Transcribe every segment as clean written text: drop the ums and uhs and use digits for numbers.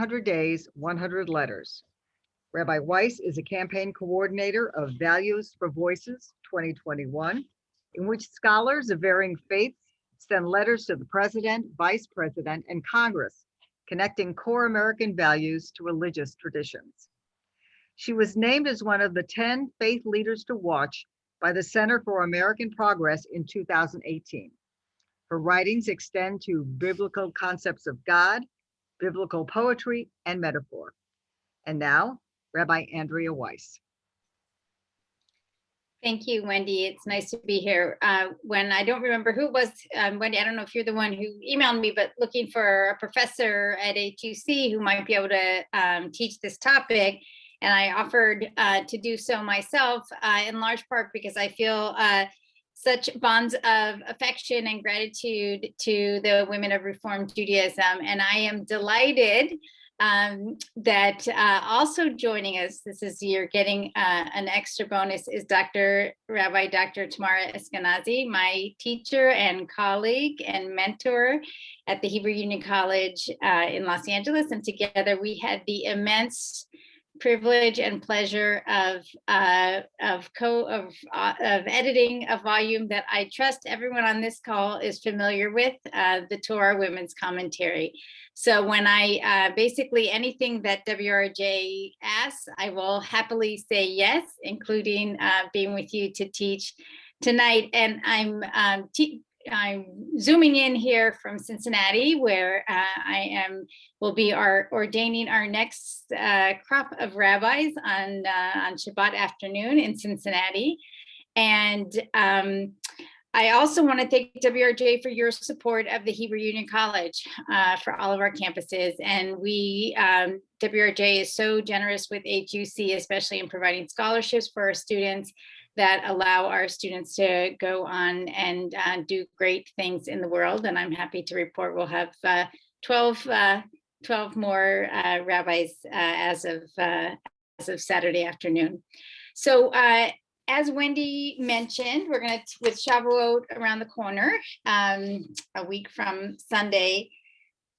100 Days, 100 Letters. Rabbi Weiss is a campaign coordinator of Values for Voices 2021, in which scholars of varying faiths send letters to the president, vice president, and Congress, connecting core American values to religious traditions. She was named as one of the 10 faith leaders to watch by the Center for American Progress in 2018. Her writings extend to biblical concepts of God, biblical poetry, and metaphor. And now, Rabbi Andrea Weiss. Thank you, Wendy. It's nice to be here. When I don't remember who it was, Wendy, I don't know if you're the one who emailed me, but looking for a professor at HUC who might be able to teach this topic. And I offered to do so myself, in large part because I feel such bonds of affection and gratitude to the women of Reformed Judaism. And I am delighted that also joining us, this is, you're getting an extra bonus, is Rabbi Dr. Tamara Eskenazi, my teacher and colleague and mentor at the Hebrew Union College in Los Angeles. And together we had the immense privilege and pleasure of editing a volume that I trust everyone on this call is familiar with, the Torah Women's Commentary. So when I basically anything that WRJ asks, I will happily say yes, including being with you to teach tonight. And I'm zooming in here from Cincinnati, where will be ordaining our next crop of rabbis on Shabbat afternoon in Cincinnati. And I also want to thank WRJ for your support of the Hebrew Union College for all of our campuses. And WRJ is so generous with HUC, especially in providing scholarships for our students that allow our students to go on and do great things in the world. And I'm happy to report we'll have 12 more rabbis as of Saturday afternoon. So as Wendy mentioned, we're going to, with Shavuot around the corner, a week from Sunday,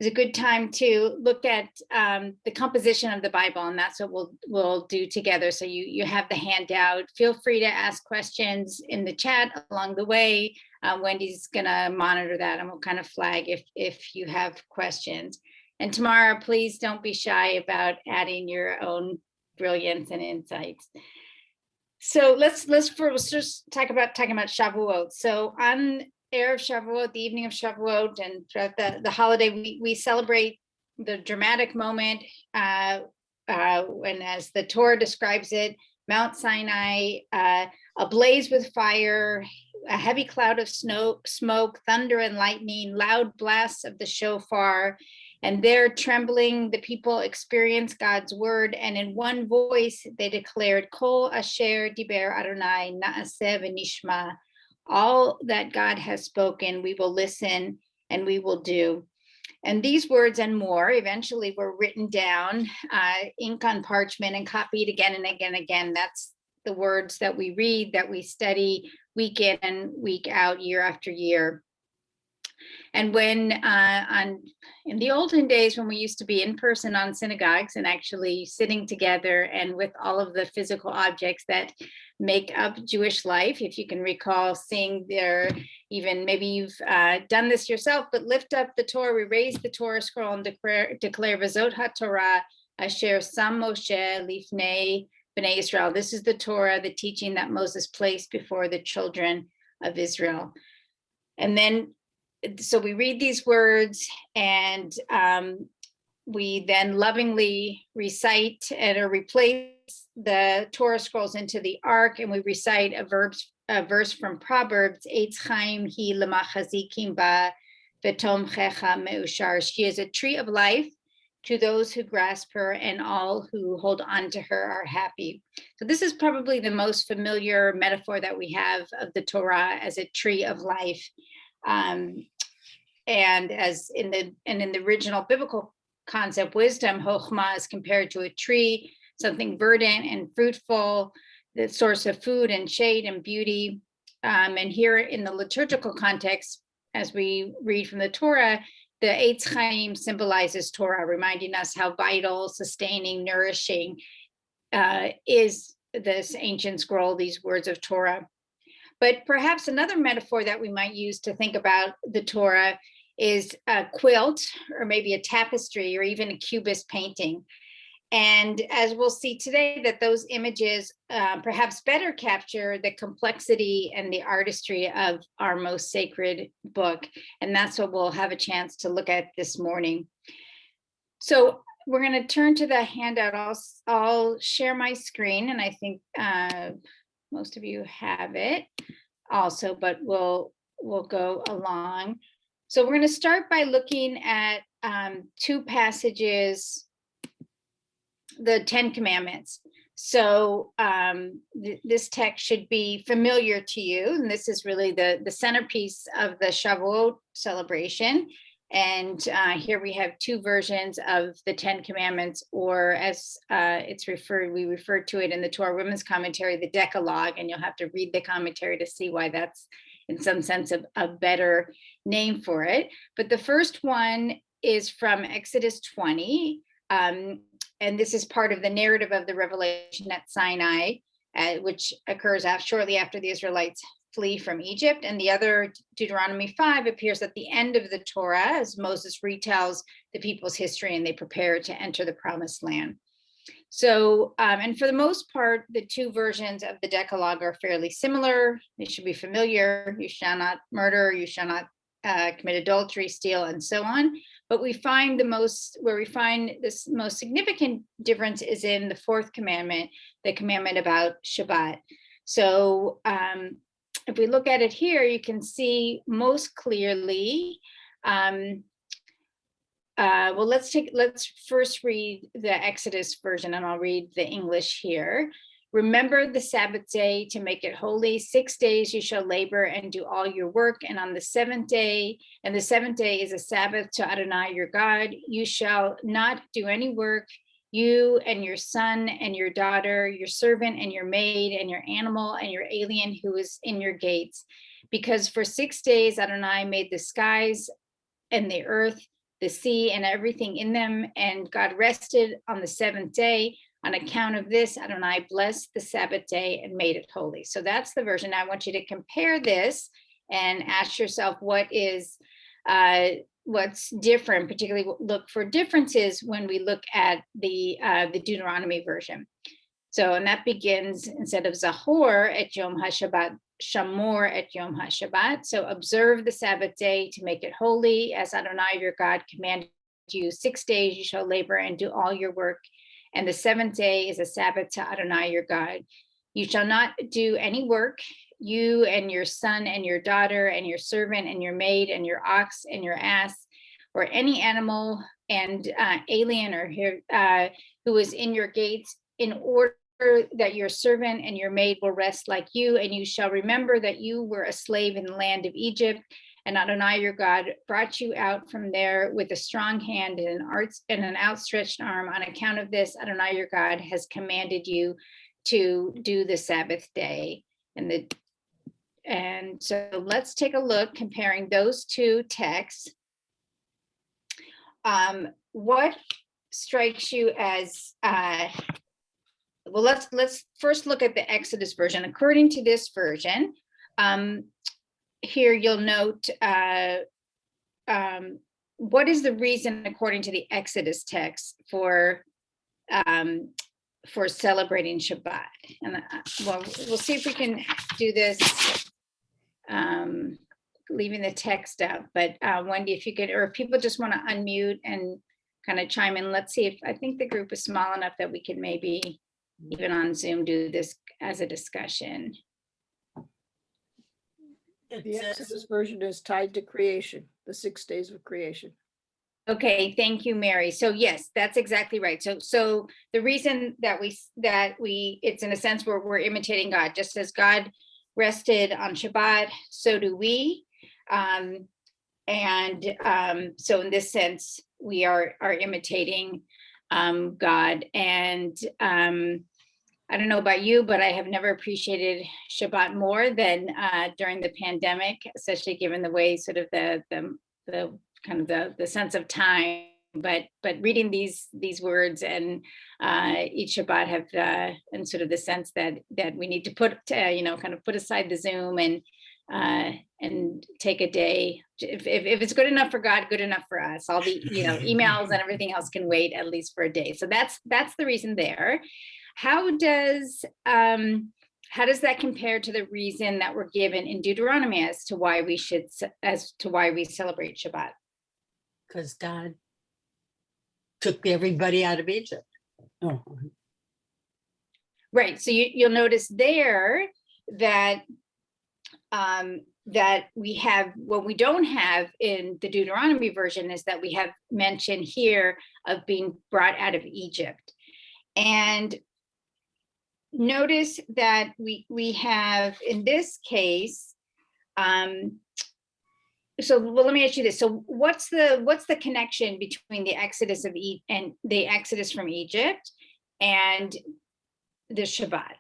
is a good time to look at the composition of the Bible, and that's what we'll do together. So you have the handout. Feel free to ask questions in the chat along the way. Wendy's going to monitor that, and we'll kind of flag if you have questions. And Tamara, please don't be shy about adding your own brilliance and insights. So let's just talk about Shavuot. So on Erev Shavuot, the evening of Shavuot, and throughout the holiday, we celebrate the dramatic moment when, as the Torah describes it, Mount Sinai, ablaze with fire, a heavy cloud of smoke, thunder and lightning, loud blasts of the shofar. And there, trembling, the people experienced God's word, and in one voice they declared, Kol asher diber Adonai na'aseh v'nishma. All that God has spoken, we will listen and we will do. And these words and more eventually were written down, ink on parchment, and copied again and again and again. That's the words that we read, that we study week in and week out, year after year. And when in the olden days, when we used to be in person on synagogues and actually sitting together and with all of the physical objects that make up Jewish life, if you can recall seeing there, even maybe you've done this yourself, but lift up the Torah, we raise the Torah scroll and declare V'zot HaTorah asher sam Moshe lifnei b'nei Israel. This is the Torah, the teaching that Moses placed before the children of Israel. And then so we read these words, and we then lovingly recite or replace the Torah scrolls into the ark, and we recite a verse from Proverbs, Eitz chaim hi lemachazikim ba v'tomchecha meushar. She is a tree of life to those who grasp her, and all who hold on to her are happy. So this is probably the most familiar metaphor that we have of the Torah as a tree of life. And as in the original biblical concept, wisdom, chokhmah, is compared to a tree, something verdant and fruitful, the source of food and shade and beauty. And here in the liturgical context, as we read from the Torah, the Eitz Chaim symbolizes Torah, reminding us how vital, sustaining, nourishing is this ancient scroll, these words of Torah. But perhaps another metaphor that we might use to think about the Torah is a quilt, or maybe a tapestry, or even a cubist painting. And as we'll see today, that those images perhaps better capture the complexity and the artistry of our most sacred book. And that's what we'll have a chance to look at this morning. So we're going to turn to the handout. I'll share my screen, and I think most of you have it also, but we'll go along. So we're going to start by looking at two passages, the 10 Commandments. So this text should be familiar to you, and this is really the centerpiece of the Shavuot celebration. And here we have two versions of the 10 Commandments, or as we refer to it in the Torah Women's Commentary, the Decalogue, and you'll have to read the commentary to see why that's in some sense a better name for it. But the first one is from Exodus 20. And this is part of the narrative of the revelation at Sinai, which occurs shortly after the Israelites flee from Egypt. And the other, Deuteronomy 5, appears at the end of the Torah as Moses retells the people's history and they prepare to enter the promised land. So, and for the most part, the two versions of the Decalogue are fairly similar. They should be familiar. You shall not murder, you shall not commit adultery, steal, and so on. But we find where we find this most significant difference is in the fourth commandment, the commandment about Shabbat. So if we look at it here, you can see most clearly. Well, let's first read the Exodus version, and I'll read the English here. Remember the Sabbath day to make it holy. 6 days you shall labor and do all your work. And on the seventh day, and the seventh day is a Sabbath to Adonai your God, you shall not do any work, you and your son and your daughter, your servant and your maid and your animal and your alien who is in your gates. Because for 6 days Adonai made the skies and the earth, the sea and everything in them, and God rested on the seventh day. On account of this, Adonai blessed the Sabbath day and made it holy. So that's the version. I want you to compare this and ask yourself what's different, particularly look for differences when we look at the Deuteronomy version. So, and that begins, instead of Zahor at Yom HaShabbat, Shamor at Yom HaShabbat. So observe the Sabbath day to make it holy, as Adonai your God commanded you. 6 days you shall labor and do all your work. And the seventh day is a Sabbath to Adonai your God. You shall not do any work, you and your son and your daughter and your servant and your maid and your ox and your ass, or any animal and alien or who is in your gates, in order that your servant and your maid will rest like you. And you shall remember that you were a slave in the land of Egypt, and Adonai your God brought you out from there with a strong hand and an outstretched arm. On account of this, Adonai your God has commanded you to do the Sabbath day. And so let's take a look, comparing those two texts. What strikes you as well, let's first look at the Exodus version. According to this version, here you'll note what is the reason, according to the Exodus text, for celebrating Shabbat. And well, we'll see if we can do this leaving the text out. But Wendy, if you could, or if people just want to unmute and kind of chime in, let's see if, I think the group is small enough that we could maybe even on Zoom do this as a discussion. The Exodus version is tied to creation, the 6 days of creation. Okay, thank you, Mary. So yes, that's exactly right. So the reason that we it's in a sense where we're imitating God, just as God rested on Shabbat, so do we. So in this sense, we are imitating God. And I don't know about you, but I have never appreciated Shabbat more than during the pandemic, especially given the way sort of the kind of the sense of time, but reading these words and each Shabbat have and sort of the sense that we need to put kind of put aside the Zoom and take a day. If it's good enough for God, good enough for us. All the emails and everything else can wait at least for a day. So that's the reason there. How does that compare to the reason that we're given in Deuteronomy as to why we celebrate Shabbat? Because God took everybody out of Egypt. Oh. Right. So you'll notice there that that we have, what we don't have in the Deuteronomy version is that we have mention here of being brought out of Egypt. And notice that we have in this case, so well, let me ask you this. So what's the connection between the Exodus and the Exodus from Egypt and the Shabbat?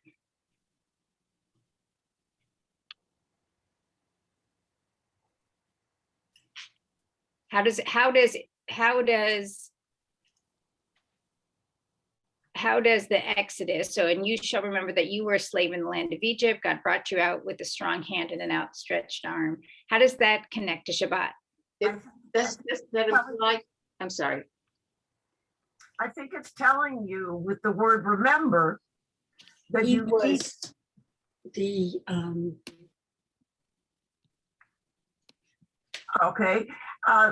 How does the Exodus, so, and you shall remember that you were a slave in the land of Egypt, God brought you out with a strong hand and an outstretched arm. How does that connect to Shabbat? I'm sorry. I think it's telling you with the word remember that He you need, was the okay,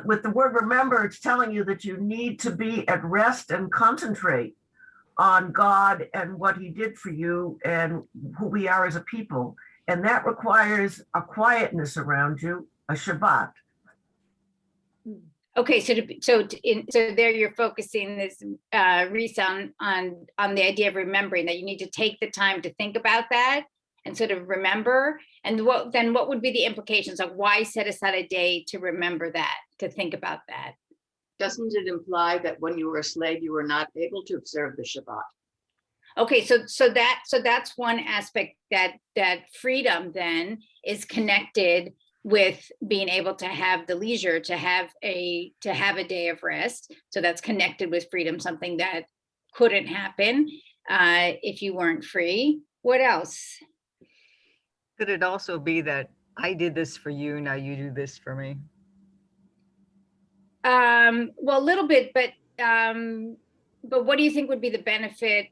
with the word remember, it's telling you that you need to be at rest and concentrate on God and what he did for you and who we are as a people. And that requires a quietness around you, a Shabbat. Okay, so there you're focusing this Reese on the idea of remembering, that you need to take the time to think about that and sort of remember. And what would be the implications? Like, why set aside a day to remember that, to think about that? Doesn't it imply that when you were a slave, you were not able to observe the Shabbat? Okay, so that's one aspect, that freedom then is connected with being able to have the leisure to have a day of rest. So that's connected with freedom, something that couldn't happen if you weren't free. What else? Could it also be that I did this for you, now you do this for me? Well, a little bit, but what do you think would be the benefit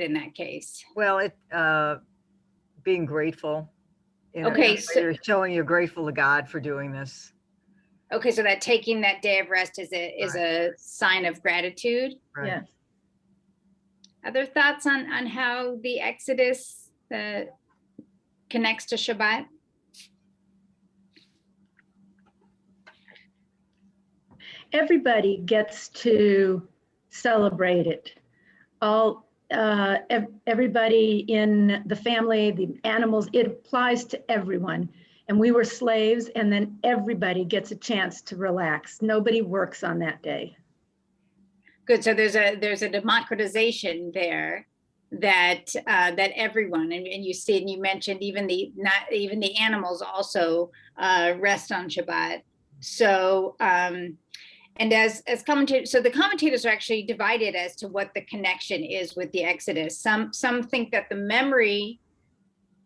in that case? Well, being grateful. Okay, so you're showing you're grateful to God for doing this. Okay, so that taking that day of rest is a sign of gratitude. Right. Yeah. Other thoughts on how the Exodus connects to Shabbat? Everybody gets to celebrate it. Everybody in the family, the animals, it applies to everyone. And we were slaves, and then everybody gets a chance to relax. Nobody works on that day. Good. So there's a democratization there that everyone, and you see, and you mentioned even the animals also rest on Shabbat. So and as commentators, so the commentators are actually divided as to what the connection is with the Exodus. Some think that the memory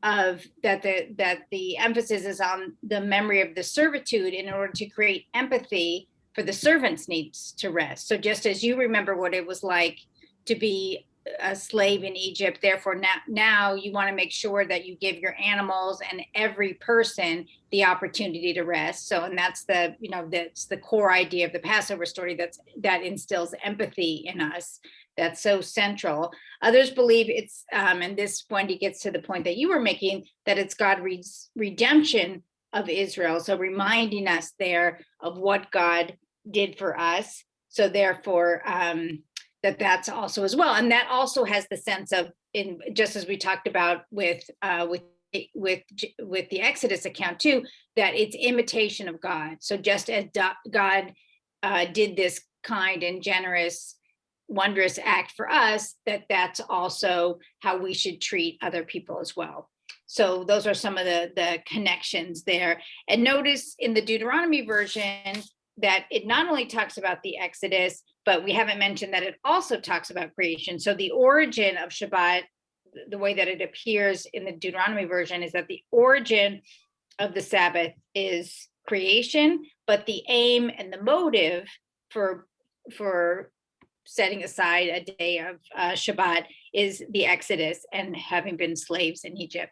of that the emphasis is on the memory of the servitude in order to create empathy for the servants' needs to rest. So just as you remember what it was like to be a slave in Egypt, therefore now you want to make sure that you give your animals and every person the opportunity to rest. So, and that's the core idea of the Passover story that instills empathy in us. That's so central. Others believe it's, and this Wendy gets to the point that you were making, that it's God's redemption of Israel. So reminding us there of what God did for us. So therefore, that's also as well. And that also has the sense of, in just as we talked about with the Exodus account too, that it's imitation of God. So just as God did this kind and generous, wondrous act for us, that's also how we should treat other people as well. So those are some of the connections there. And notice in the Deuteronomy version that it not only talks about the Exodus, but we haven't mentioned that it also talks about creation. So the origin of Shabbat, the way that it appears in the Deuteronomy version, is that the origin of the Sabbath is creation, but the aim and the motive for setting aside a day of Shabbat is the Exodus and having been slaves in Egypt.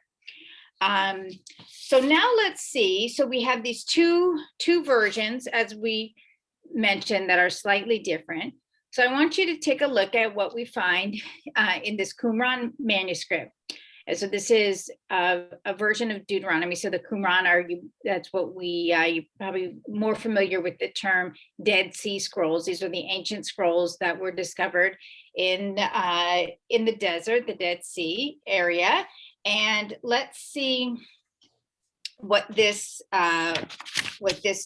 So now let's see. So we have these two versions, as we mentioned, that are slightly different. So I want you to take a look at what we find in this Qumran manuscript. And so this is a version of Deuteronomy. So the Qumran that's what you're probably more familiar with the term Dead Sea Scrolls. These are the ancient scrolls that were discovered in the desert, the Dead Sea area. And let's see what this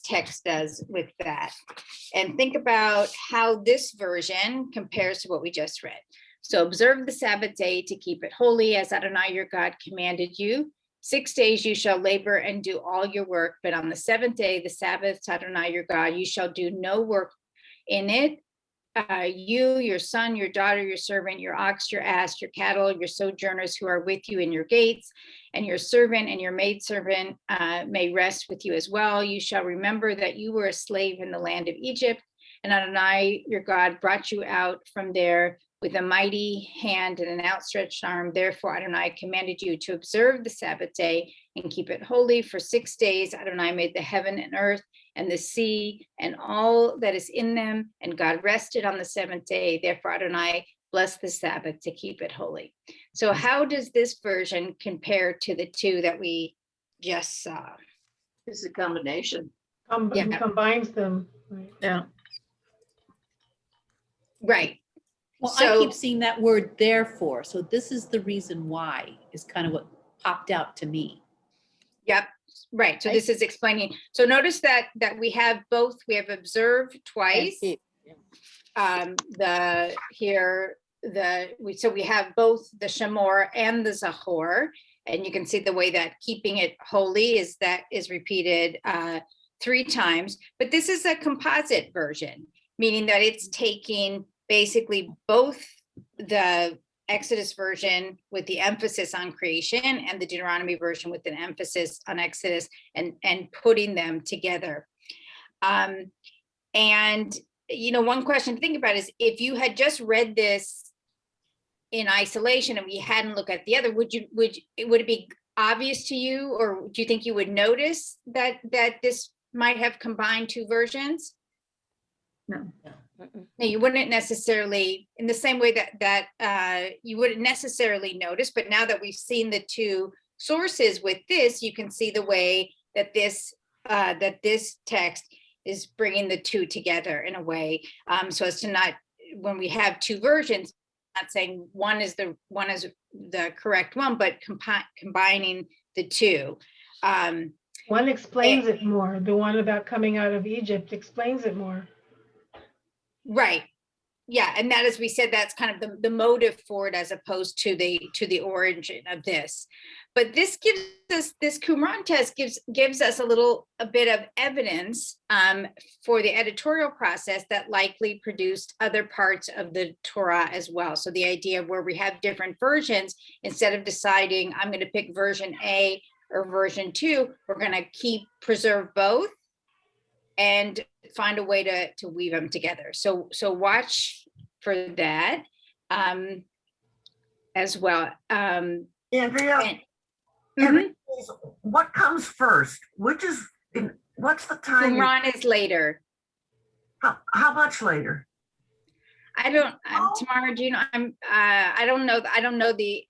text does with that. And think about how this version compares to what we just read. So observe the Sabbath day to keep it holy, as Adonai your God commanded you. 6 days you shall labor and do all your work, but on the seventh day, the Sabbath to Adonai your God, you shall do no work in it. You, your son, your daughter, your servant, your ox, your ass, your cattle, your sojourners who are with you in your gates, and your servant and your maidservant may rest with you as well. You shall remember that you were a slave in the land of Egypt, and Adonai your God brought you out from there with a mighty hand and an outstretched arm. Therefore, Adonai commanded you to observe the Sabbath day and keep it holy. For 6 days, Adonai made the heaven and earth and the sea and all that is in them. And God rested on the seventh day. Therefore, Adonai blessed the Sabbath to keep it holy. So how does this version compare to the two that we just saw? It's a combination. Yeah. Combines them. Right. Yeah. Right. Well, So- I keep seeing that word therefore. So this is the reason why is kind of what popped out to me. Yep. Right. So this is explaining. So notice that we have both. We have observed twice. So we have both the Shamor and the Zachor, and you can see the way that keeping it holy is repeated 3 times. But this is a composite version, meaning that it's taking basically both the Exodus version with the emphasis on creation and the Deuteronomy version with an emphasis on Exodus and putting them together. And one question to think about is if you had just read this in isolation and we hadn't looked at the other, would it be obvious to you, or do you think you would notice that this might have combined 2 versions? No. No, you wouldn't necessarily, in the same way that you wouldn't necessarily notice, but now that we've seen the 2 sources with this, you can see the way that this text is bringing the 2 together in a way, so as to not, when we have 2 versions, not saying one is the correct one, but combining the 2. One explains it more. The one about coming out of Egypt explains it more. Right. Yeah, and that, as we said, that's kind of the motive for it, as opposed to the origin of this. But this Qumran test gives us a bit of evidence for the editorial process that likely produced other parts of the Torah as well. So the idea where we have different versions, instead of deciding I'm going to pick version A or version 2, we're going to preserve both and find a way to weave them together. So watch for that as well. Andrea, what comes first? What's the time? Qumran is later. How much later? I don't. Tamara, do you know? I don't know. I don't know the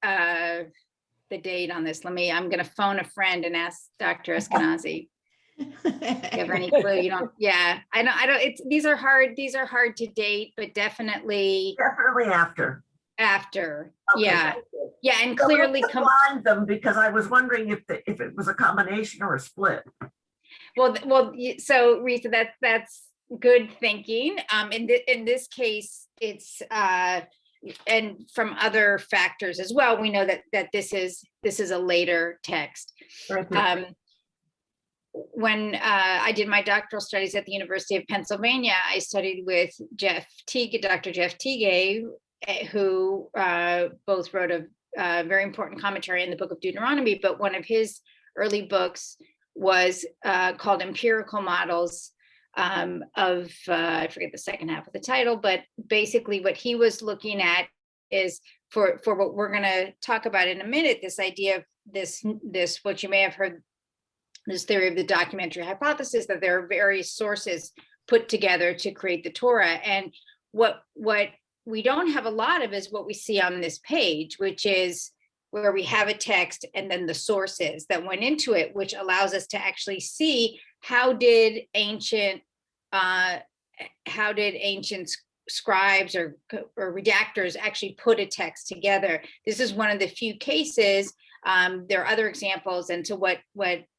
date on this. I'm going to phone a friend and ask Dr. Eskenazi. Do you have any clue? You don't. Yeah, I don't. These are hard to date, but definitely after. Okay, yeah, and So clearly combine them, because I was wondering if it was a combination or a split. Well. So Rita, that's good thinking. In this case, it's and from other factors as well, we know that this is a later text. Right there. When I did my doctoral studies at the University of Pennsylvania, I studied with Dr. Jeff Teague, who both wrote a very important commentary in the book of Deuteronomy, but one of his early books was called Empirical Models of, I forget the second half of the title, but basically what he was looking at is for what we're going to talk about in a minute, this idea of this, what you may have heard, this theory of the documentary hypothesis, that there are various sources put together to create the Torah. And what we don't have a lot of is what we see on this page, which is where we have a text and then the sources that went into it, which allows us to actually see how did ancient scribes or redactors actually put a text together. This is one of the few cases. There are other examples, and so what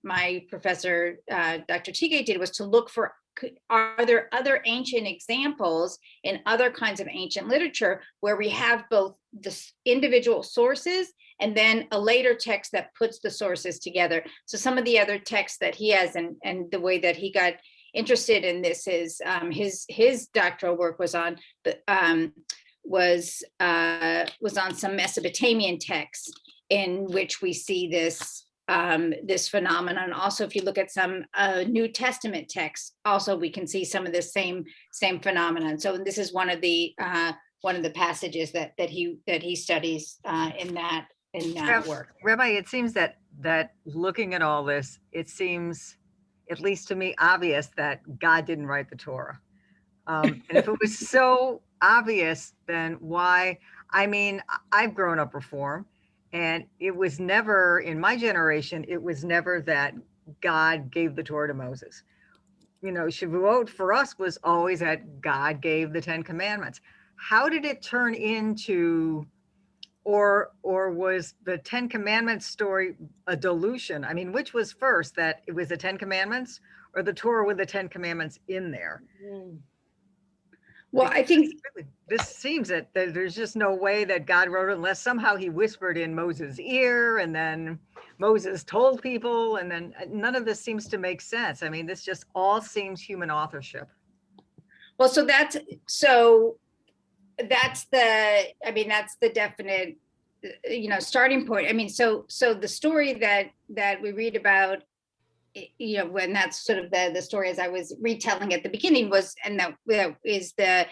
my professor, Dr. Teague, did was to look for, are there other ancient examples in other kinds of ancient literature where we have both the individual sources and then a later text that puts the sources together. So some of the other texts that he has, and the way that he got interested in this is his doctoral work was on some Mesopotamian texts in which we see this this phenomenon. Also, if you look at some New Testament texts, also we can see some of the same phenomenon. So this is one of the passages that he studies in that work. Rabbi, it seems that looking at all this, it seems, at least to me, obvious that God didn't write the Torah. And if it was so obvious, then why? I mean, I've grown up Reform, and it was never, in my generation, it was never that God gave the Torah to Moses. You know, Shavuot for us was always that God gave the 10 Commandments. How did it turn into, or was the 10 Commandments story a dilution? I mean, which was first, that it was the 10 Commandments or the Torah with the 10 Commandments in there? Well, I think this seems that there's just no way that God wrote it unless somehow he whispered in Moses' ear and then Moses told people, and then none of this seems to make sense. I mean, this just all seems human authorship. Well, so that's the definite, starting point. I mean, so the story that we read about, when that's sort of the story as I was retelling at the beginning was, and that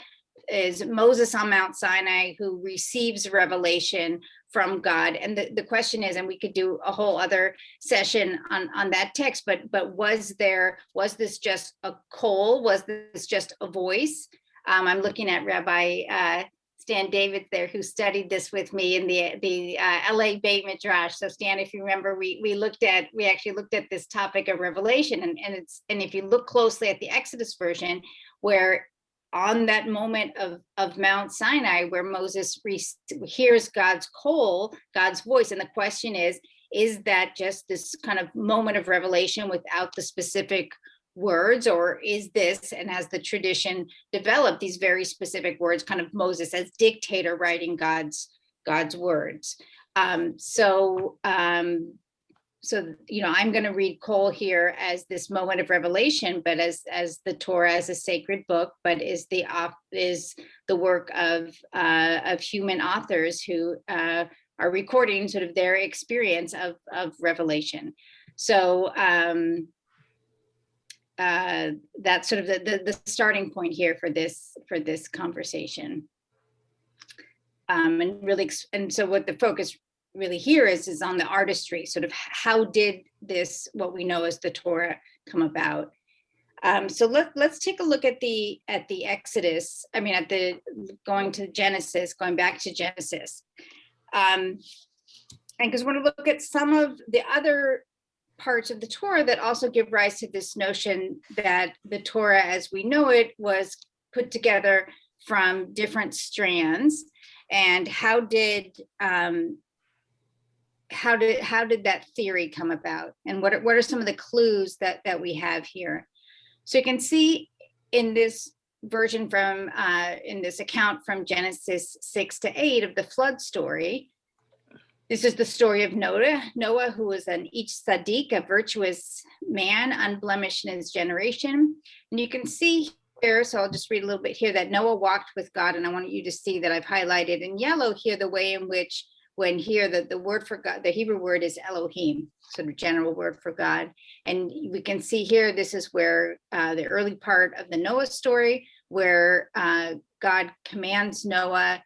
is Moses on Mount Sinai who receives revelation from God. And the question is, and we could do a whole other session on that text, but was this just a call? Was this just a voice? I'm looking at Rabbi Stan David there, who studied this with me in the LA Beit Midrash. So Stan, if you remember, we actually looked at this topic of revelation, and if you look closely at the Exodus version, where on that moment of Mount Sinai, where Moses hears God's call, God's voice, and the question is that just this kind of moment of revelation without the specific words, or is this, and has the tradition developed these very specific words, kind of Moses as dictator writing God's words? So I'm going to read Kol here as this moment of revelation, but as the Torah as a sacred book, but is the work of human authors who are recording sort of their experience of revelation. So that's sort of the starting point here for this conversation. And so what the focus really here is on the artistry, sort of how did this, what we know as the Torah, come about? So let's take a look at the Exodus. I mean, going back to Genesis. And because we're going to look at some of the other parts of the Torah that also give rise to this notion that the Torah as we know it was put together from different strands, and how did that theory come about, and what are some of the clues that we have here? So you can see in this version from in this account from Genesis 6-8 of the flood story. This is the story of Noah, who was an each tzaddik, a virtuous man, unblemished in his generation. And you can see here, so I'll just read a little bit here, that Noah walked with God. And I want you to see that I've highlighted in yellow here the way in which, when here, the word for God, the Hebrew word is Elohim, sort of general word for God. And we can see here, this is where the early part of the Noah story, where God commands Noah,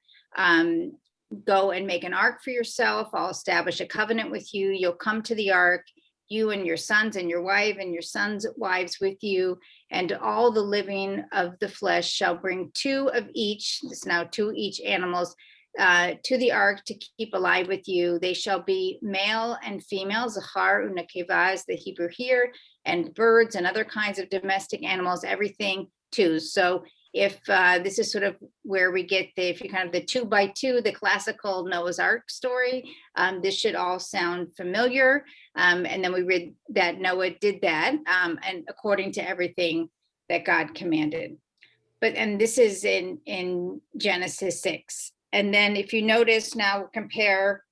go and make an ark for yourself. I'll establish a covenant with you. You'll come to the ark, you and your sons and your wife and your sons' wives with you, and all the living of the flesh shall bring 2 of each, this now 2 each animals, to the ark to keep alive with you. They shall be male and female, zachar unakeva is the Hebrew here, and birds and other kinds of domestic animals, everything 2. So if this is sort of where we get the, if you kind of the 2 by 2, the classical Noah's Ark story, this should all sound familiar. And then we read that Noah did that, and according to everything that God commanded. And this is in Genesis 6. And then if you notice, now compare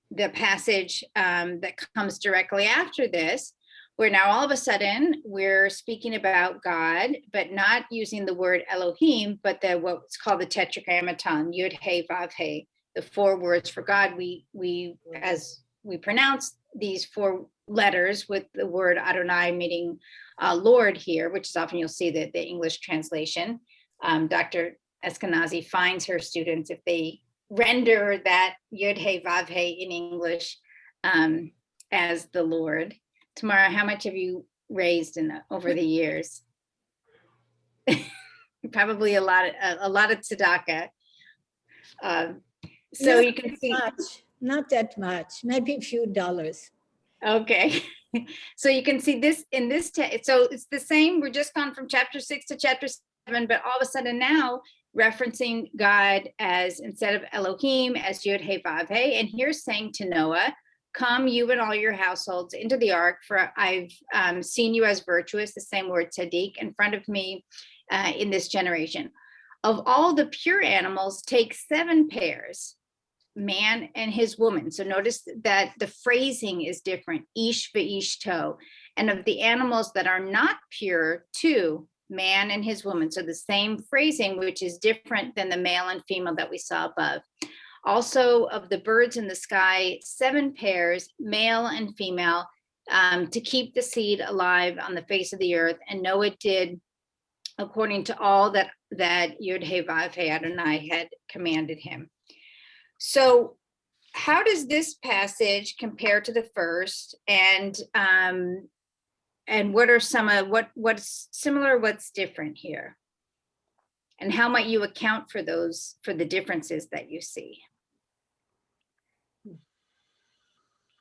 the passage that comes directly after this, where now all of a sudden we're speaking about God, but not using the word Elohim, but what's called the tetragrammaton, Yud He Vav He, the 4 words for God. We as we pronounce these 4 letters with the word Adonai, meaning Lord here, which is often you'll see the English translation. Dr. Eskenazi finds her students if they render that Yud He Vav He in English as the Lord. Tamara, how much have you raised over the years? Probably a lot of tzedakah. So Not you can see. Not that much, maybe a few dollars. Okay. So you can see this in this text. So it's the same. We're just gone from chapter 6 to chapter 7, but all of a sudden now referencing God as, instead of Elohim, as Yud He Vav He. And here's saying to Noah, come, you and all your households, into the ark, for I've seen you as virtuous, the same word tzaddik, in front of me in this generation. Of all the pure animals, take 7 pairs, man and his woman. So notice that the phrasing is different, ish ve'ishto. And of the animals that are not pure, 2, man and his woman. So the same phrasing, which is different than the male and female that we saw above. Also of the birds in the sky, 7 pairs, male and female, to keep the seed alive on the face of the earth. And Noah did according to all that Yud He Vav He Adonai had commanded him. So how does this passage compare to the first? And what are some of what's similar, what's different here? And how might you account for the differences that you see?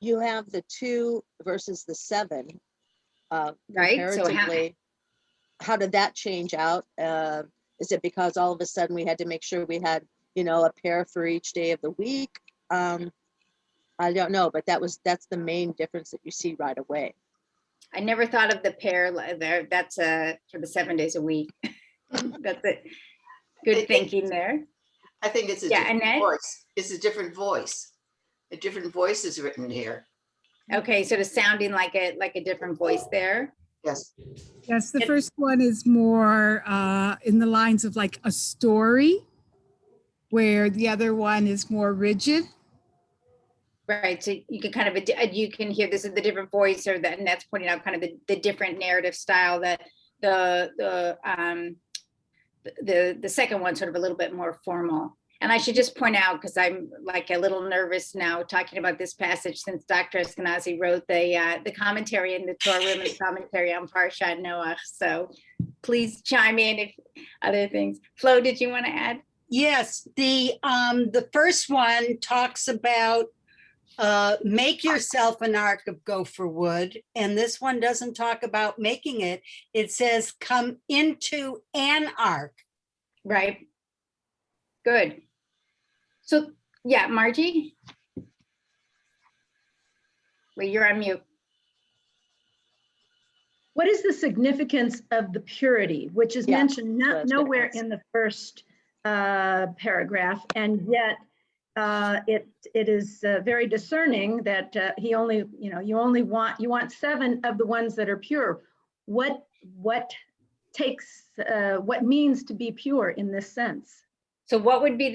You have the 2 versus the 7. Right. So how did that change out? Is it because all of a sudden we had to make sure we had, a pair for each day of the week? I don't know, but that's the main difference that you see right away. I never thought of the pair there. That's for the 7 days a week. That's it. Good thinking there. I think it's a different voice. It's a different voice. A different voice is written here. Okay, so it's sounding like a different voice there. Yes. Yes, the first one is more in the lines of like a story, where the other one is more rigid. Right, so you can kind of, you can hear this is the different voice, and that's pointing out kind of the different narrative style that the second one sort of a little bit more formal. And I should just point out, because I'm like a little nervous now talking about this passage, since Dr. Eskenazi wrote the commentary in the Torah room and the commentary on Parshat Noah. So please chime in if other things. Flo, did you want to add? Yes, the first one talks about make yourself an ark of gopher wood, and this one doesn't talk about making it. It says come into an ark. Right. Good. So yeah, Margie. Wait, you're on mute. What is the significance of the purity, which is Yeah, mentioned what I was gonna nowhere ask. in the first paragraph, and yet it is very discerning that he only, you want 7 of the ones that are pure. What means to be pure in this sense? So what would be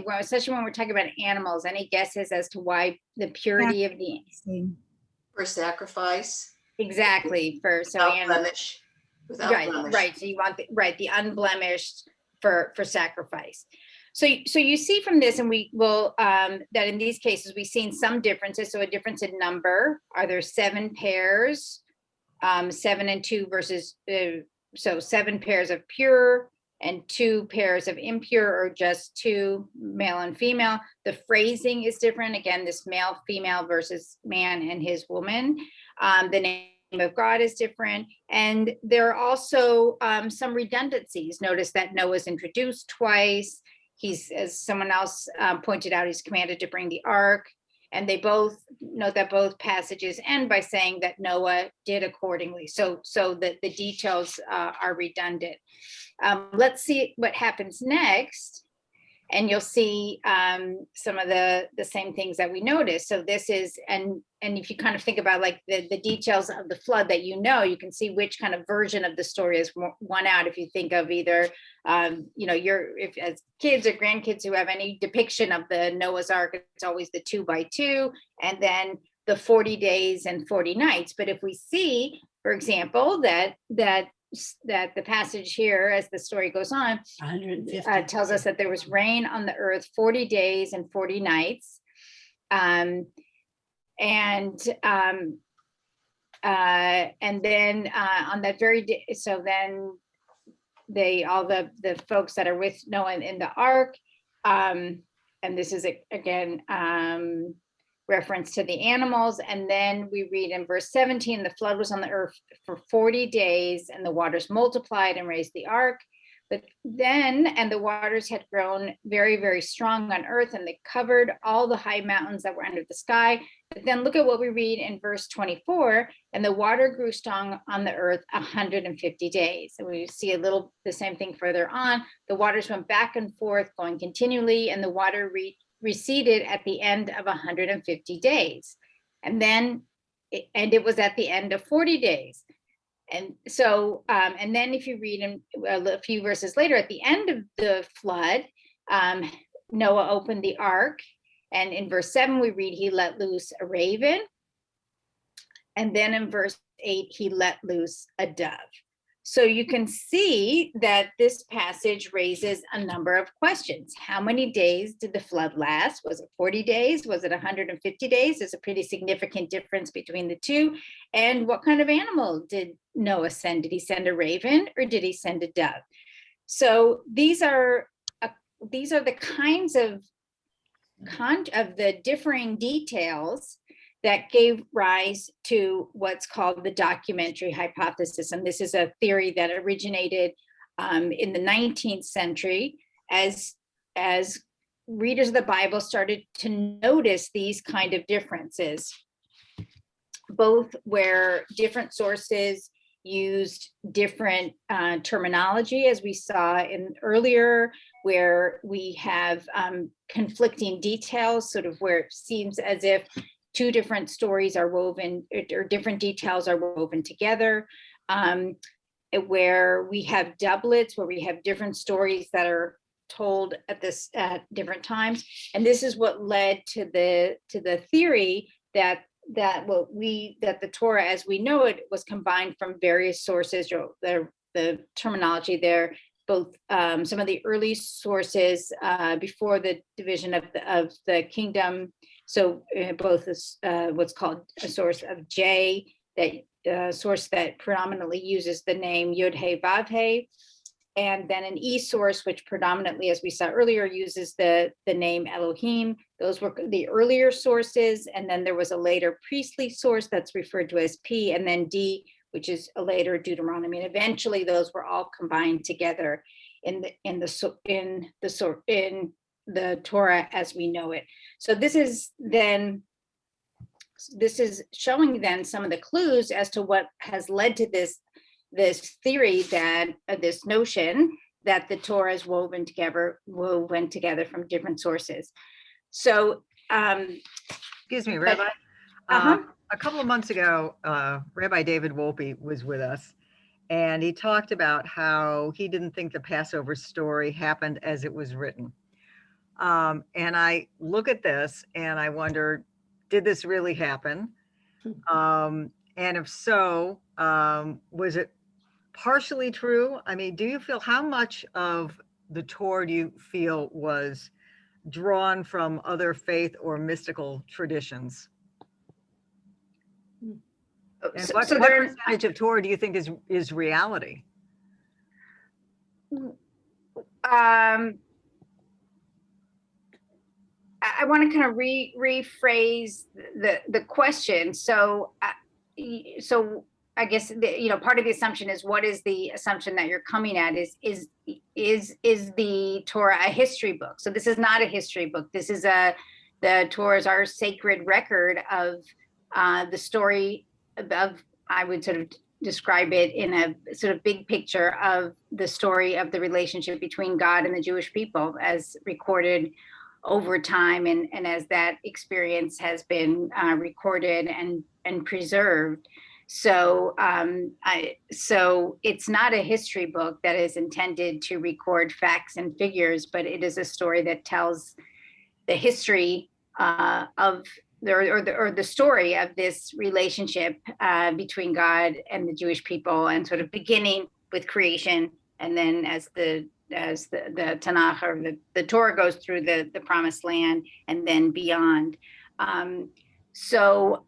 well, especially when we're talking about animals, any guesses as to why the purity of the, For sacrifice, exactly, for, so without animals. blemish, without Right, blemish. right. So you want the unblemished for sacrifice. So you see from this, and we will that in these cases we've seen some differences. So a difference in number. Are there 7 pairs, 7 and 2 versus so 7 pairs of pure and 2 pairs of impure, or just 2 male and female? The phrasing is different. Again, this male, female versus man and his woman. The name of God is different. And there are also some redundancies. Notice that Noah's introduced twice. He's, as someone else pointed out, he's commanded to bring the ark. And they both note that both passages end by saying that Noah did accordingly. So that the details are redundant. Let's see what happens next. And you'll see some of the same things that we noticed. So this is, and if you kind of think about like the details of the flood that you can see which kind of version of the story is won out. If you think of either, if as kids or grandkids who have any depiction of the Noah's Ark, it's always the 2 by 2, and then the 40 days and 40 nights. But if we see, for example, that the passage here, as the story goes on, 150 tells us that there was rain on the earth 40 days and 40 nights. And then on that very day, so then all the folks that are with Noah in the ark, and this is again reference to the animals. And then we read in verse 17, the flood was on the earth for 40 days and the waters multiplied and raised the ark. But then, and the waters had grown very, very strong on earth, and they covered all the high mountains that were under the sky. But then look at what we read in verse 24, and the water grew strong on the earth 150 days. And we see the same thing further on. The waters went back and forth, going continually, and the water receded at the end of 150 days. And it was at the end of 40 days. And so, and then if you read in a few verses later, at the end of the flood, Noah opened the ark. And in verse 7, we read, he let loose a raven. And then in verse 8, he let loose a dove. So you can see that this passage raises a number of questions. How many days did the flood last? Was it 40 days? Was it 150 days? There's a pretty significant difference between the two. And what kind of animal did Noah send? Did he send a raven or did he send a dove? So these are the kinds of the differing details that gave rise to what's called the documentary hypothesis. And this is a theory that originated in the 19th century as readers of the Bible started to notice these kind of differences, both where different sources used different terminology, as we saw in earlier, where we have conflicting details, sort of where it seems as if two different stories are woven, or different details are woven together, where we have doublets, where we have different stories that are told at different times. And this is what led to the theory that the Torah as we know it was combined from various sources, or the terminology there, both some of the early sources before the division of the kingdom. So both what's called a source of J, that source that predominantly uses the name Yud He Vav He, and then an E source, which predominantly, as we saw earlier, uses the name Elohim. Those were the earlier sources, and then there was a later priestly source that's referred to as P, and then D, which is a later Deuteronomy. And eventually, those were all combined together in the Torah as we know it. So this is showing then some of the clues as to what has led to this this theory that this notion that the Torah is woven together from different sources. So, Excuse me, Rabbi. A couple of months ago, Rabbi David Wolpe was with us, and he talked about how he didn't think the Passover story happened as it was written. And I look at this and I wonder, did this really happen? And if so, was it partially true? I mean, do you feel, how much of the Torah do you feel was drawn from other faith or mystical traditions? And what percentage of Torah do you think is reality? I want to kind of rephrase the question. So I guess part of the assumption is, what is the assumption that you're coming at? Is the Torah a history book? So this is not a history book. This is the Torah is our sacred record of the story of, I would sort of describe it in a sort of big picture of the story of the relationship between God and the Jewish people as recorded over time, and as that experience has been recorded and preserved. So so it's not a history book that is intended to record facts and figures, but it is a story that tells the history of the story of this relationship between God and the Jewish people, and sort of beginning with creation, and then as the Tanakh or the Torah goes through the promised land, and then beyond. So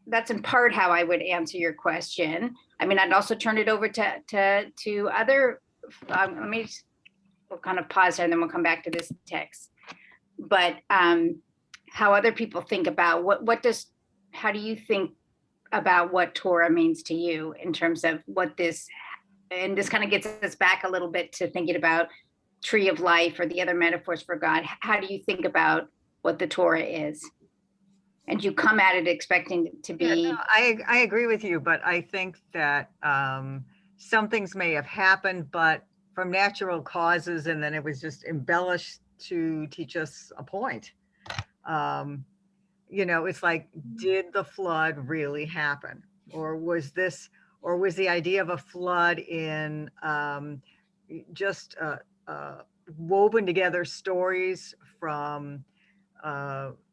that's in part how I would answer your question. I mean, I'd also turn it over to other. We'll kind of pause there, and then we'll come back to this text. But how other people think about how do you think about what Torah means to you in terms of what this, and this kind of gets us back a little bit to thinking about tree of life or the other metaphors for God. How do you think about what the Torah is? And you come at it expecting it to be. Yeah, no, I agree with you, but I think that some things may have happened, but from natural causes, and then it was just embellished to teach us a point. It's like, did the flood really happen? Or was the idea of a flood in just woven together stories from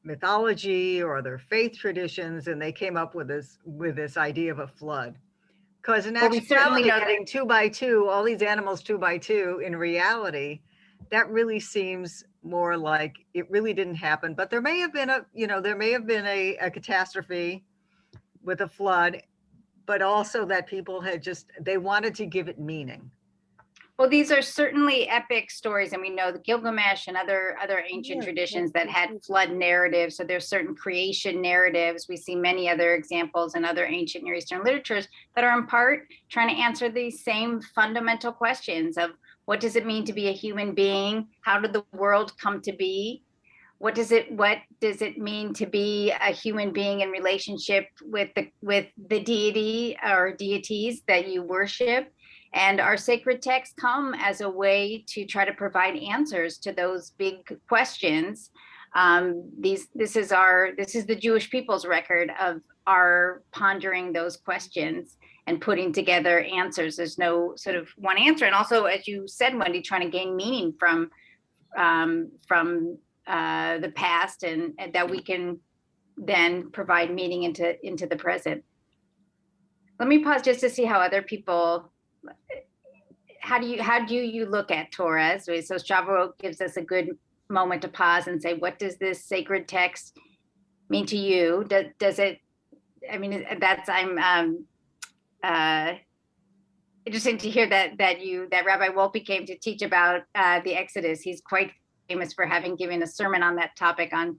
mythology or other faith traditions, and they came up with this idea of a flood? Because in actuality, getting 2 by 2, all these animals 2 by 2, in reality, that really seems more like it really didn't happen. But there may have been a catastrophe with a flood, but also that people had they wanted to give it meaning. Well, these are certainly epic stories, and we know the Gilgamesh and other ancient traditions that had flood narratives. So there's certain creation narratives. We see many other examples in other ancient Near Eastern literatures that are in part trying to answer these same fundamental questions of, what does it mean to be a human being? How did the world come to be? What does it mean to be a human being in relationship with the deity or deities that you worship? And our sacred texts come as a way to try to provide answers to those big questions. This is the Jewish people's record of our pondering those questions and putting together answers. There's no sort of one answer. And also, as you said, Wendy, trying to gain meaning from the past, and that we can then provide meaning into the present. Let me pause just to see how other people. How do you look at Torah? So Shavuot gives us a good moment to pause and say, what does this sacred text mean to you? Does it? I mean, I'm interesting to hear that Rabbi Wolpe came to teach about the Exodus. He's quite famous for having given a sermon on that topic a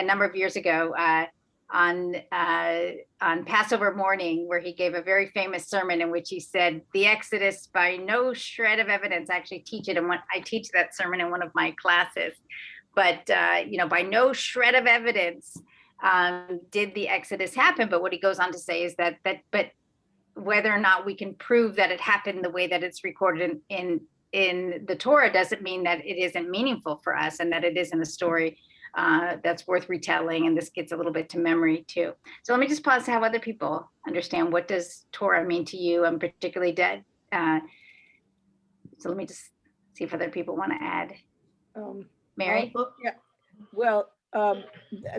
number of years ago. On Passover morning, where he gave a very famous sermon in which he said, the Exodus by no shred of evidence. I actually teach it, and I teach that sermon in one of my classes, but by no shred of evidence did the Exodus happen? But what he goes on to say is that but whether or not we can prove that it happened the way that it's recorded in the Torah doesn't mean that it isn't meaningful for us and that it isn't a story that's worth retelling. And this gets a little bit to memory too. So let me just pause to have other people understand, what does Torah mean to you? I'm particularly dead. So let me just see if other people want to add. Mary? Yeah. Well,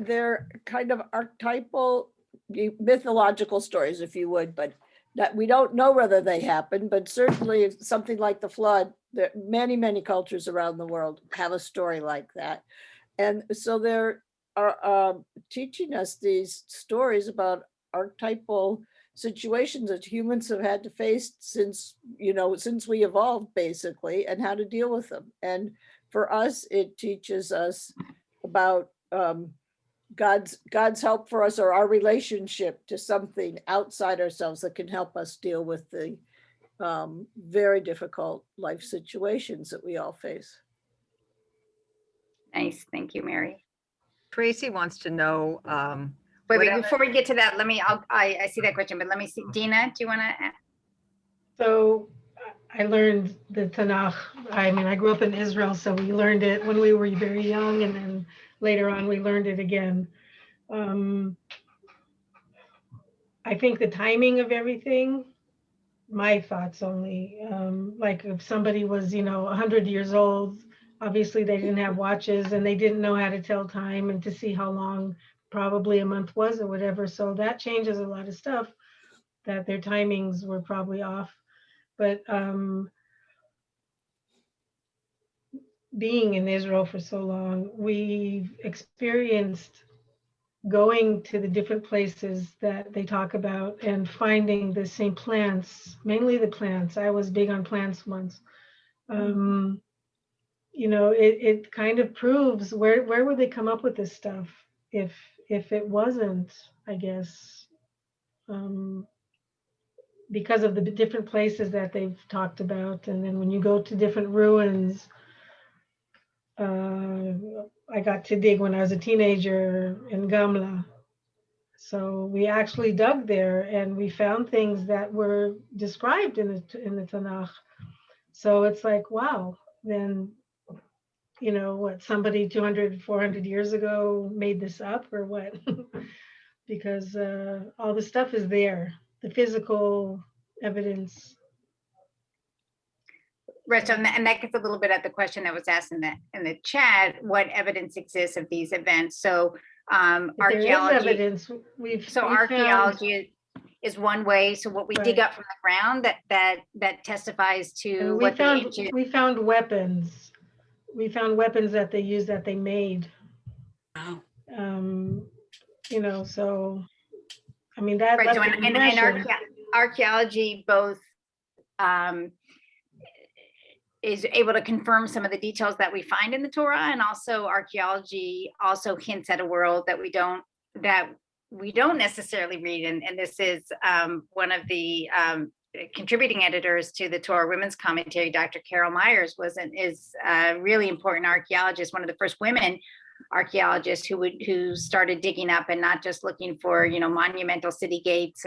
they're kind of archetypal, mythological stories, if you would, but that we don't know whether they happened, but certainly if something like the flood, that many cultures around the world have a story like that. And so they're teaching us these stories about archetypal situations that humans have had to face since we evolved, basically, and how to deal with them. And for us, it teaches us about God's help for us, or our relationship to something outside ourselves that can help us deal with the very difficult life situations that we all face. Nice, thank you, Mary. Tracy wants to know. Wait, before we get to that, I see that question, but let me see. Dina, do you want to? So I learned the Tanakh. I mean, I grew up in Israel, so we learned it when we were very young, and then later on we learned it again. I think the timing of everything, my thoughts only, like if somebody was, 100 years old, obviously they didn't have watches and they didn't know how to tell time and to see how long probably a month was or whatever. So that changes a lot of stuff, that their timings were probably off. But being in Israel for so long, we've experienced going to the different places that they talk about and finding the same plants, mainly the plants. I was big on plants once. It kind of proves where would they come up with this stuff if it wasn't, I guess, because of the different places that they've talked about. And then when you go to different ruins, I got to dig when I was a teenager in Gamla. So we actually dug there and we found things that were described in the Tanakh. So it's like, wow, then, what, somebody 200, 400 years ago made this up or what? Because all the stuff is there, the physical evidence. Right, so, and that gets a little bit at the question that was asked in the chat, what evidence exists of these events? So archaeology, archaeology is one way. So what we dig up from the ground that testifies to we found weapons. We found weapons that they used, that they made. Wow. So I mean that. Right. So and archaeology both is able to confirm some of the details that we find in the Torah, and also archaeology also hints at a world that we don't necessarily read. And this is one of the contributing editors to the Torah Women's Commentary, Dr. Carol Myers, is a really important archaeologist, one of the first women archaeologists who started digging up and not just looking for monumental city gates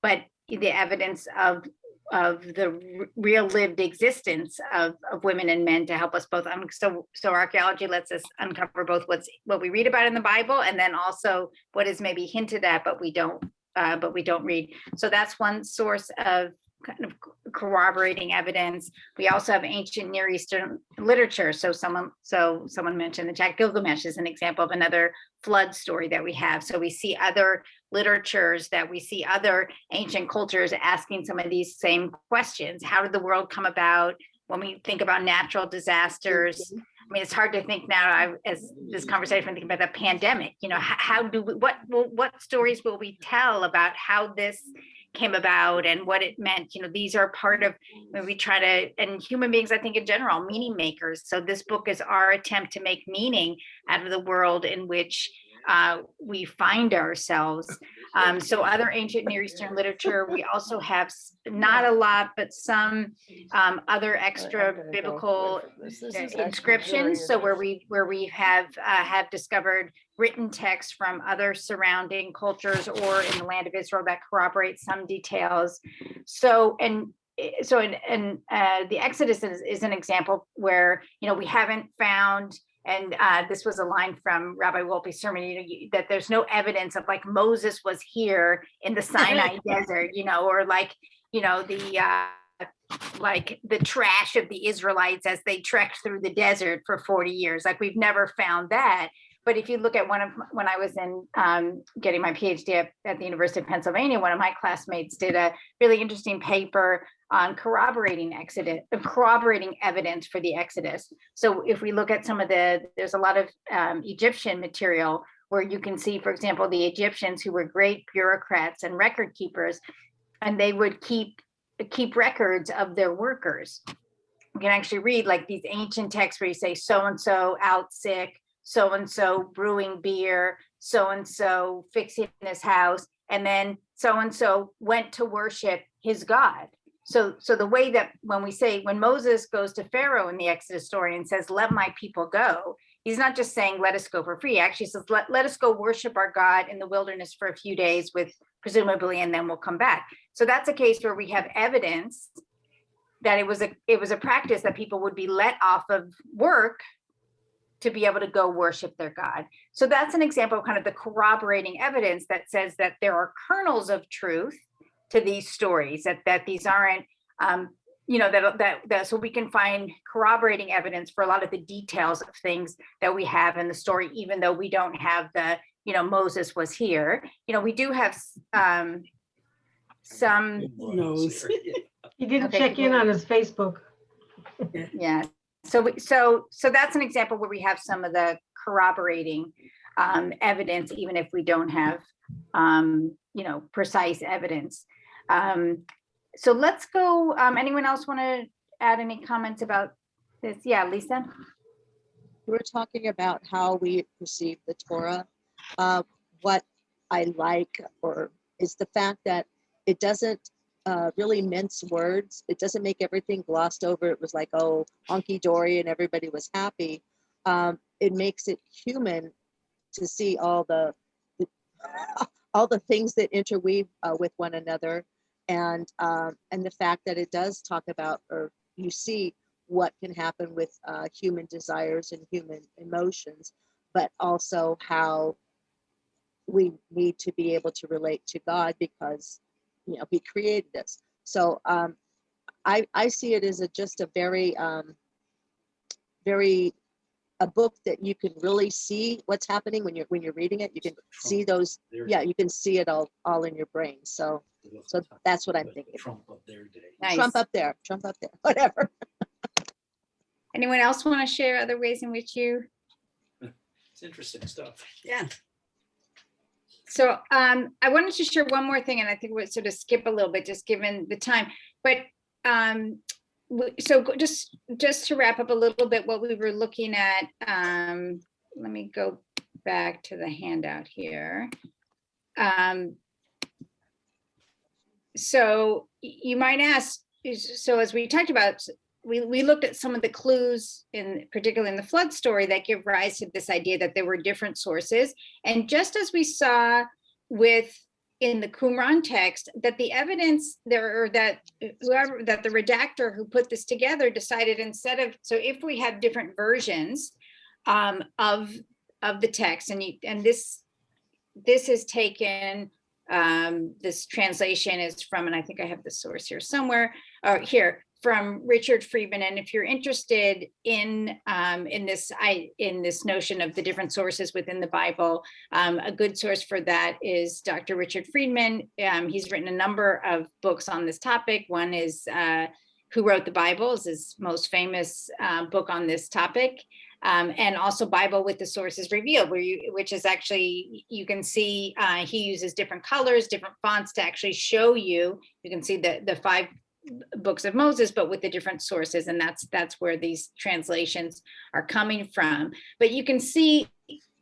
but the evidence of the real lived existence of women and men to help us both. So archaeology lets us uncover both what we read about in the Bible, and then also what is maybe hinted at, but we don't read. So that's one source of kind of corroborating evidence. We also have ancient Near Eastern literature. So someone mentioned the chat, Gilgamesh is an example of another flood story that we have. So we see other literatures, that we see other ancient cultures asking some of these same questions. How did the world come about? When we think about natural disasters, I mean, it's hard to think now as this conversation, thinking about the pandemic, how do we, what stories will we tell about how this came about and what it meant? These are part of when we try to, and human beings, I think in general, meaning makers. So this book is our attempt to make meaning out of the world in which we find ourselves. So other ancient Near Eastern literature, we also have not a lot, but some other extra biblical inscriptions. So where we have discovered written texts from other surrounding cultures or in the land of Israel that corroborate some details. So the Exodus is an example where, we haven't found, and this was a line from Rabbi Wolpe's sermon, that there's no evidence of like Moses was here in the Sinai desert, or like, like the trash of the Israelites as they trekked through the desert for 40 years. Like we've never found that. But if you look at when I was in getting my PhD at the University of Pennsylvania, one of my classmates did a really interesting paper on corroborating evidence for the Exodus. So if we look at there's a lot of Egyptian material where you can see, for example, the Egyptians who were great bureaucrats and record keepers, and they would keep records of their workers. You can actually read like these ancient texts where you say so-and-so out sick, so-and-so brewing beer, so-and-so fixing his house, and then so-and-so went to worship his God. So the way that when Moses goes to Pharaoh in the Exodus story and says, let my people go, he's not just saying, let us go for free. He actually says, let us go worship our God in the wilderness for a few days with presumably, and then we'll come back. So that's a case where we have evidence that it was a practice that people would be let off of work to be able to go worship their God. So that's an example of kind of the corroborating evidence that says that there are kernels of truth to these stories, that these aren't, so we can find corroborating evidence for a lot of the details of things that we have in the story, even though we don't have the, Moses was here. We do have some. Knows. He didn't check in on his Facebook. Yeah. So that's an example where we have some of the corroborating evidence, even if we don't have, precise evidence. So let's go. Anyone else want to add any comments about this? Yeah, Lisa. We're talking about how we perceive the Torah. What I like is the fact that it doesn't really mince words. It doesn't make everything glossed over. It was like, oh, hunky-dory and everybody was happy. It makes it human to see all the things that interweave with one another, and the fact that it does talk about, or you see what can happen with human desires and human emotions, but also how we need to be able to relate to God because he created us. So I see it as just a very a book that you can really see what's happening when you're reading it. You can see those, you can see it all in your brain. So that's what I'm thinking. Trump of their day. Nice. Trump up there, whatever. Anyone else want to share other ways in which you? It's interesting stuff. Yeah. So I wanted to share one more thing, and I think we'll sort of skip a little bit just given the time. But so just to wrap up a little bit, what we were looking at, let me go back to the handout here. So you might ask, so as we talked about, we looked at some of the clues particularly in the flood story that give rise to this idea that there were different sources. And just as we saw in the Qumran text, that the evidence there, or that the redactor who put this together decided so if we have different versions of the text, and this is taken, this translation is from, and I think I have the source here somewhere, here, from Richard Friedman. And if you're interested in this notion of the different sources within the Bible, a good source for that is Dr. Richard Friedman. He's written a number of books on this topic. One is Who Wrote the Bible, is his most famous book on this topic. And also Bible with the Sources Revealed, which is actually, you can see he uses different colors, different fonts to actually show you. You can see the 5 books of Moses, but with the different sources, and that's where these translations are coming from. But you can see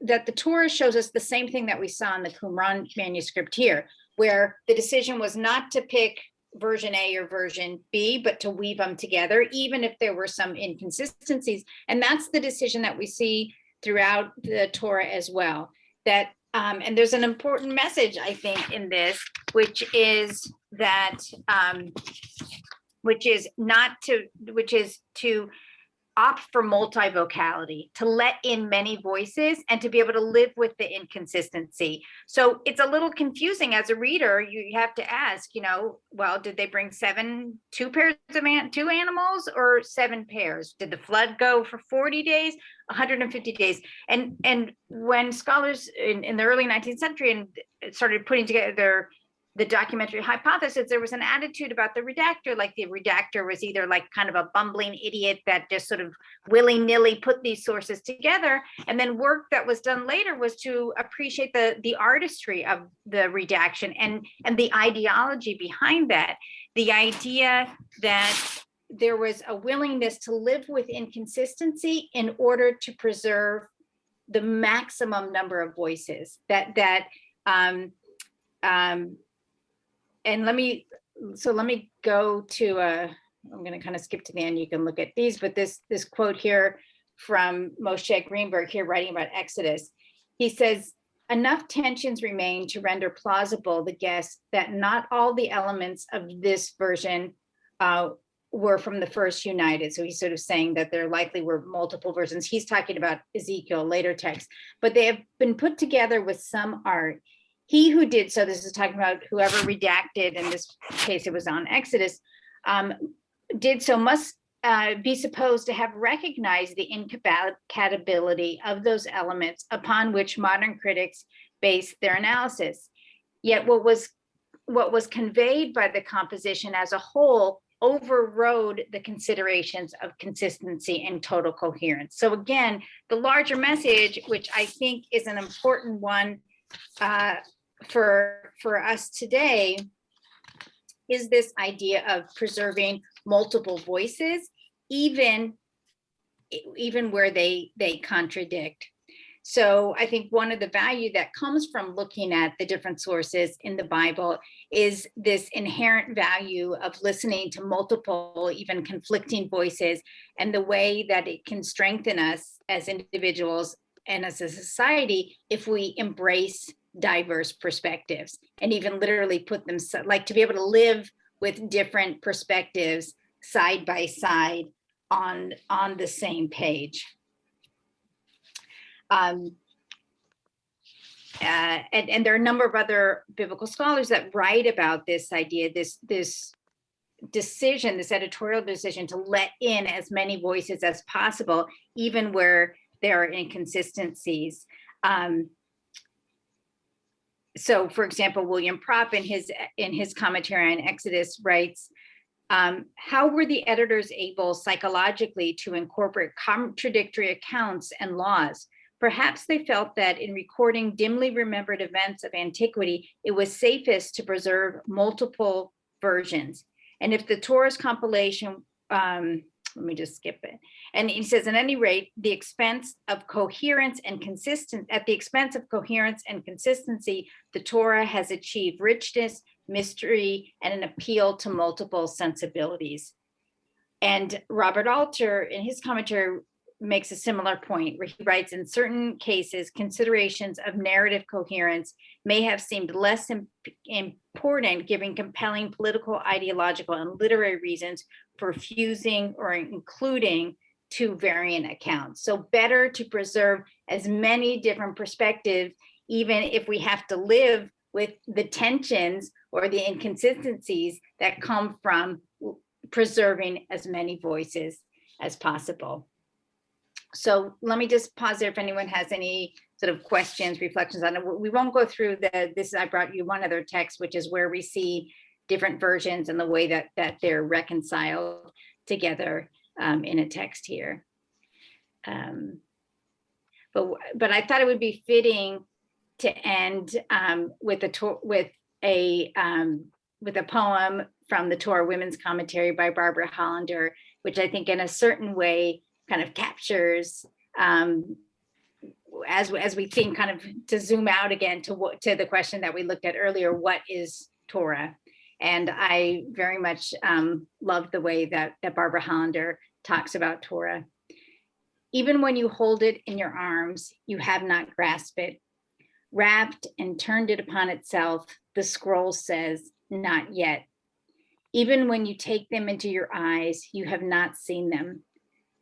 that the Torah shows us the same thing that we saw in the Qumran manuscript here, where the decision was not to pick version A or version B, but to weave them together, even if there were some inconsistencies. And that's the decision that we see throughout the Torah as well. that, and there's an important message, I think, in this, which is that, which is to opt for multivocality, to let in many voices and to be able to live with the inconsistency. So it's a little confusing as a reader. You have to ask, well, did they bring two animals or 7 pairs? Did the flood go for 40 days, 150 days? And when scholars in the early 19th century and started putting together the documentary hypothesis, there was an attitude about the redactor, like the redactor was either like kind of a bumbling idiot that just sort of willy-nilly put these sources together. And then work that was done later was to appreciate the artistry of the redaction and the ideology behind that. The idea that there was a willingness to live with inconsistency in order to preserve the maximum number of voices and let me go to I'm going to kind of skip to the end. You can look at these, but this quote here from Moshe Greenberg here writing about Exodus. He says, enough tensions remain to render plausible the guess that not all the elements of this version were from the first united. So he's sort of saying that there likely were multiple versions. He's talking about Ezekiel, later text, but they have been put together with some art. He who did so, this is talking about whoever redacted, in this case it was on Exodus, did so must be supposed to have recognized the incompatibility of those elements upon which modern critics base their analysis. Yet what was conveyed by the composition as a whole overrode the considerations of consistency and total coherence. So again, the larger message, which I think is an important one for us today, is this idea of preserving multiple voices, even where they contradict. So I think one of the value that comes from looking at the different sources in the Bible is this inherent value of listening to multiple, even conflicting voices, and the way that it can strengthen us as individuals and as a society if we embrace diverse perspectives and even literally put them, like to be able to live with different perspectives side by side on the same page. And there are a number of other biblical scholars that write about this idea, this decision, this editorial decision to let in as many voices as possible, even where there are inconsistencies. So, for example, William Propp in his commentary on Exodus writes, how were the editors able psychologically to incorporate contradictory accounts and laws? Perhaps they felt that in recording dimly remembered events of antiquity, it was safest to preserve multiple versions. And if the Torah's compilation, let me just skip it. And he says, at any rate, at the expense of coherence and consistency, the Torah has achieved richness, mystery, and an appeal to multiple sensibilities. And Robert Alter, in his commentary, makes a similar point where he writes, in certain cases, considerations of narrative coherence may have seemed less important, giving compelling political, ideological, and literary reasons for fusing or including two variant accounts. So better to preserve as many different perspectives, even if we have to live with the tensions or the inconsistencies that come from preserving as many voices as possible. So let me just pause there if anyone has any sort of questions, reflections on it. We won't go through this. I brought you one other text, which is where we see different versions and the way that they're reconciled together in a text here. But I thought it would be fitting to end with a poem from the Torah Women's Commentary by Barbara Hollander, which I think in a certain way kind of captures, as we think, kind of to zoom out again to the question that we looked at earlier, what is Torah? And I very much love the way that Barbara Hollander talks about Torah. Even when you hold it in your arms, you have not grasped it. Wrapped and turned it upon itself, the scroll says, not yet. Even when you take them into your eyes, you have not seen them.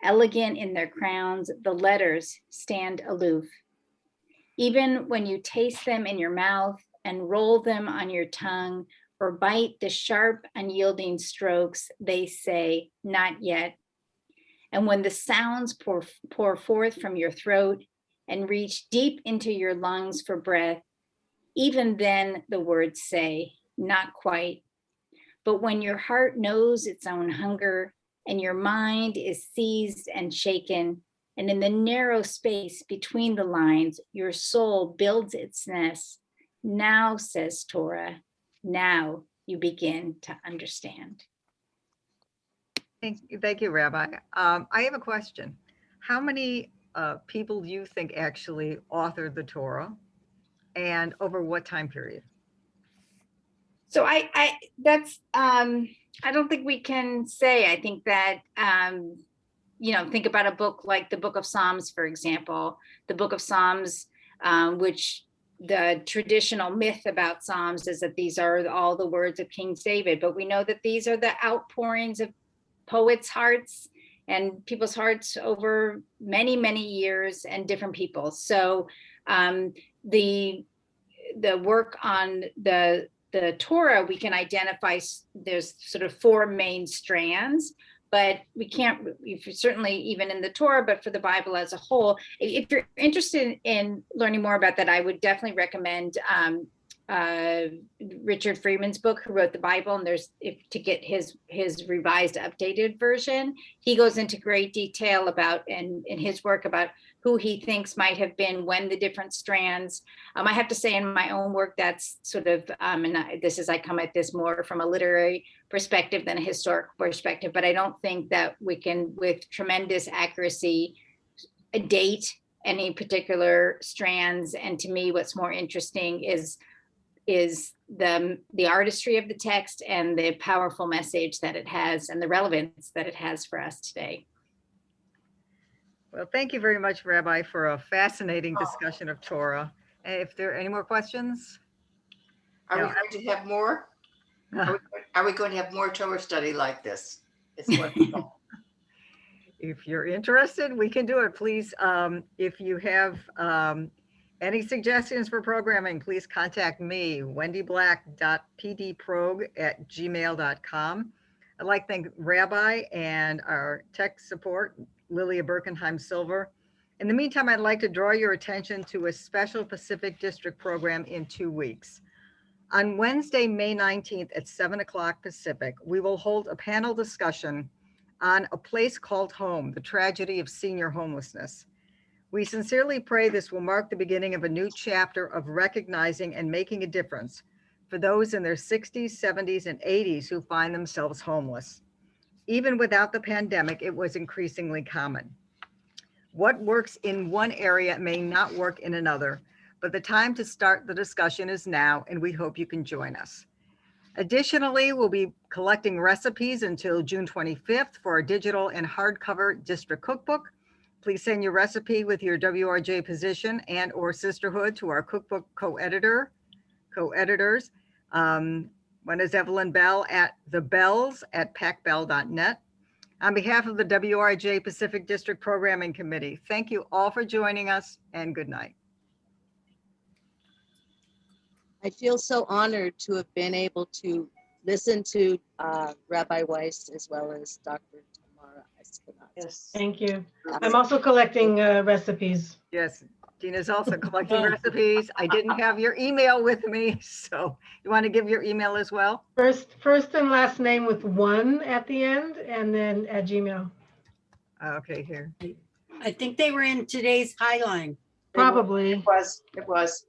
Elegant in their crowns, the letters stand aloof. Even when you taste them in your mouth and roll them on your tongue or bite the sharp, unyielding strokes, they say, not yet. And when the sounds pour forth from your throat and reach deep into your lungs for breath, even then the words say, not quite. But when your heart knows its own hunger and your mind is seized and shaken, and in the narrow space between the lines, your soul builds its nest. Now, says Torah, now you begin to understand. Thank you, Rabbi. I have a question. How many people do you think actually authored the Torah, and over what time period? So I don't think we can say. I think that think about a book like the Book of Psalms, for example. The Book of Psalms, which the traditional myth about Psalms is that these are all the words of King David, but we know that these are the outpourings of poets' hearts and people's hearts over many, many years and different people. So the work on the Torah, we can identify, there's sort of four main strands, but we can't, certainly even in the Torah, but for the Bible as a whole. If you're interested in learning more about that, I would definitely recommend Richard Freeman's book, Who Wrote the Bible, and to get his revised, updated version. He goes into great detail about, in his work, about who he thinks might have been when the different strands. I have to say, in my own work, that's sort of, I come at this more from a literary perspective than a historic perspective, but I don't think that we can, with tremendous accuracy, date any particular strands. And to me, what's more interesting is the artistry of the text and the powerful message that it has and the relevance that it has for us today. Well, thank you very much, Rabbi, for a fascinating discussion of Torah. If there are any more questions? Are we going to have more? Are we going to have more Torah study like this? It's wonderful. If you're interested, we can do it. Please, if you have any suggestions for programming, please contact me, wendyblack.pdprog@gmail.com. I'd like to thank Rabbi and our tech support, Lilia Birkenheim-Silver. In the meantime, I'd like to draw your attention to a special Pacific District program in 2 weeks. On Wednesday, May 19th at 7 o'clock Pacific, we will hold a panel discussion on A Place Called Home, the tragedy of senior homelessness. We sincerely pray this will mark the beginning of a new chapter of recognizing and making a difference for those in their 60s, 70s, and 80s who find themselves homeless. Even without the pandemic, it was increasingly common. What works in one area may not work in another, but the time to start the discussion is now, and we hope you can join us. Additionally, we'll be collecting recipes until June 25th for our digital and hardcover district cookbook. Please send your recipe with your WRJ position and or sisterhood to our cookbook co-editors. One is Evelyn Bell at thebells@packbell.net. On behalf of the WRJ Pacific District Programming Committee, thank you all for joining us, and good night. I feel so honored to have been able to listen to Rabbi Weiss as well as Dr. Tamara Eskenazi. Yes, thank you. I'm also collecting recipes. Yes, Dina's also collecting recipes. I didn't have your email with me, so you want to give your email as well? First and last name with 1 at the end, and then at Gmail. Okay, here. I think they were in today's Highline. Probably. It was.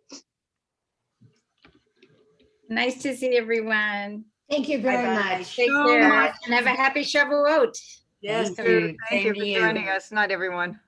Nice to see everyone. Thank you very Bye-bye. much. Take care and have a happy Shavuot. Yes. Thank you for Same to you. joining us. Night, everyone.